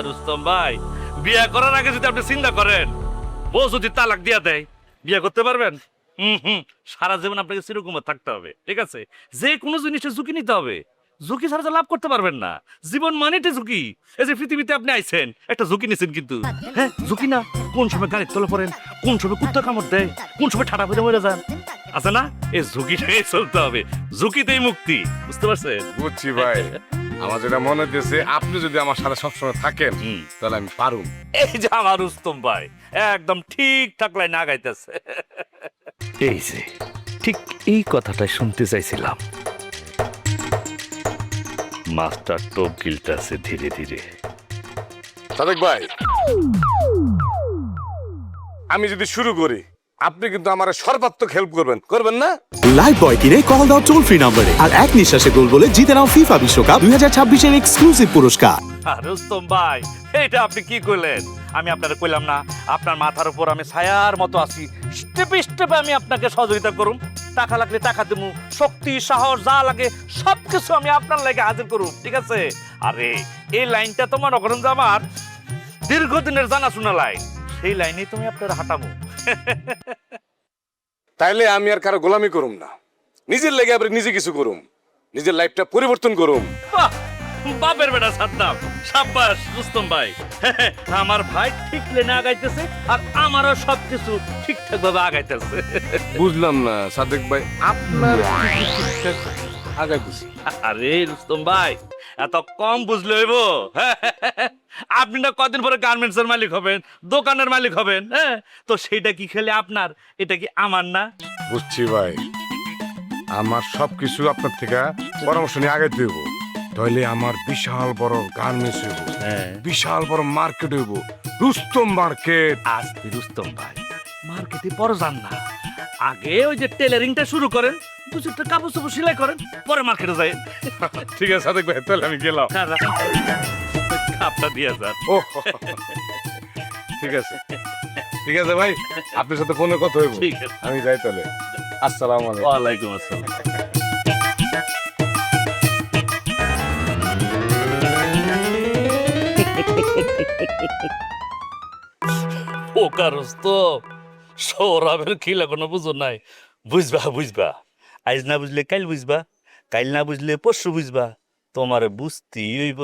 রুস্তম ভাই, বিয়ে করার আগে যদি আপনি চিন্তা করেন বউ যদি তালাক দিয়া দেয়, বিয়ে করতে পারবেন? সারা জীবন আপনাকে চিরকুমার থাকতে হবে, ঠিক আছে? যে কোনো জিনিসের ঝুঁকি নিতে হবে, ঝুঁকি ছাড়া তো লাভ করতে পারবেন না। জীবন মানেটা ঝুঁকি। এই যে পৃথিবীতে আপনি আইছেন, একটা ঝুঁকি নিছেন, কিন্তু হ্যাঁ ঝুঁকি না, কোন সময় গাড়ির তলে পড়েন, কোন সময় কুত্তা কামড় দেয়, কোন সময় ঠাডা ফেলে মরে যান, আছে না? এই ঝুঁকিটাই চলতে হবে, ঝুঁকিতেই মুক্তি, বুঝতে পারছেন? বুঝছি ভাই, আমার যেটা মনে হচ্ছে আপনি যদি আমার সাথে সবসময় থাকেন তাহলে আমি পারুম। এই যে আমার রুস্তম ভাই একদম ঠিকঠাক লাইন আগাইতেছে। এই যে ঠিক এই কথাটাই শুনতে চাইছিলাম। মাস্টার টোপ গিলতেছে ধীরে ধীরে। সাদেক ভাই, আমি যদি শুরু করি আপনি কিন্তু আমার সর্বাত্মক হেল্প করবেন, করবেন না? লাইভ বয় কিনে কল দাও টোল ফ্রি নম্বরে, আর এক নিঃশ্বাসে গোল বলে জিতে নাও ফিফা বিশ্বকাপ 2026 এর এক্সক্লুসিভ পুরস্কার। রুস্তম ভাই, এটা আপনি কি কইলেন? আমি আপনারা কইলাম না আপনার মাথার উপর আমি ছায়ার মতো আছি, স্টেপে স্টেপে আমি আপনাকে সহযোগিতা করুম। টাকা লাগলে টাকা দেবো, শক্তি সাহস যা লাগে সবকিছু আমি আপনার লাগে হাজির করুম, ঠিক আছে? আরে এই লাইনটা তো মনে করেন যে আমার দীর্ঘদিনের জানাশোনা লাইন, সেই লাইনেই তুমি আপনার হাঁটামো। তাইলে আমি আর কারো গোলামি করুম না, নিজের লেগে আপনি নিজে কিছু করুম, নিজের লাইফটা পরিবর্তন করুম। বাহ, বাপের বেটা সাদ্দাম, সাব্বাস রুস্তম ভাই। আমার ভাই ঠিক লেনে আগাইতেছে আর আমারও সবকিছু ঠিকঠাক ভাবে আগাইতেছে। বুঝলাম না সাদেক ভাই, আপনার আগে বুঝি। আরে রুস্তম ভাই, এত কম বুঝলে হইব? আপনি না কদিন পরে গার্মেন্টস এর মালিক হবেন, দোকানের মালিক হবেন, হ্যাঁ? তো সেইটা কি খেলে আপনার, এটা কি আমার না? বুঝছি ভাই, আমার সবকিছু আপনার থেকে পরামর্শ নিয়ে আগে দেব, তাহলে আমার বিশাল বড় গার্মেন্টস হইব, বিশাল বড় মার্কেট হইব, রুস্তম মার্কেট। আস্তে রুস্তম ভাই, মার্কেটে পরে যান না, আগে ওই যে টেলারিংটা শুরু করেন, দু চারটা কাপড় চোপড় সেলাই করেন, পরে মার্কেটে যায়। ঠিক আছে সাদেক ভাই, তাহলে আমি গেলাম। কাপটা দিয়ে যান। ও ঠিক আছে, ঠিক আছে ভাই, আপনার সাথে ফোনে কথা হইব, ঠিক আছে। আমি যাই তাহলে। আসসালামু আলাইকুম। ওয়ালাইকুম আসসালাম। পোকারস্ত সৌরভের খিলা কোনো বুঝো নাই, বুঝবা বুঝবা, আজ না বুঝলে কাইল বুঝবা, কাইল না বুঝলে পরশু বুঝবা, তোমারে বুঝতেই হইব।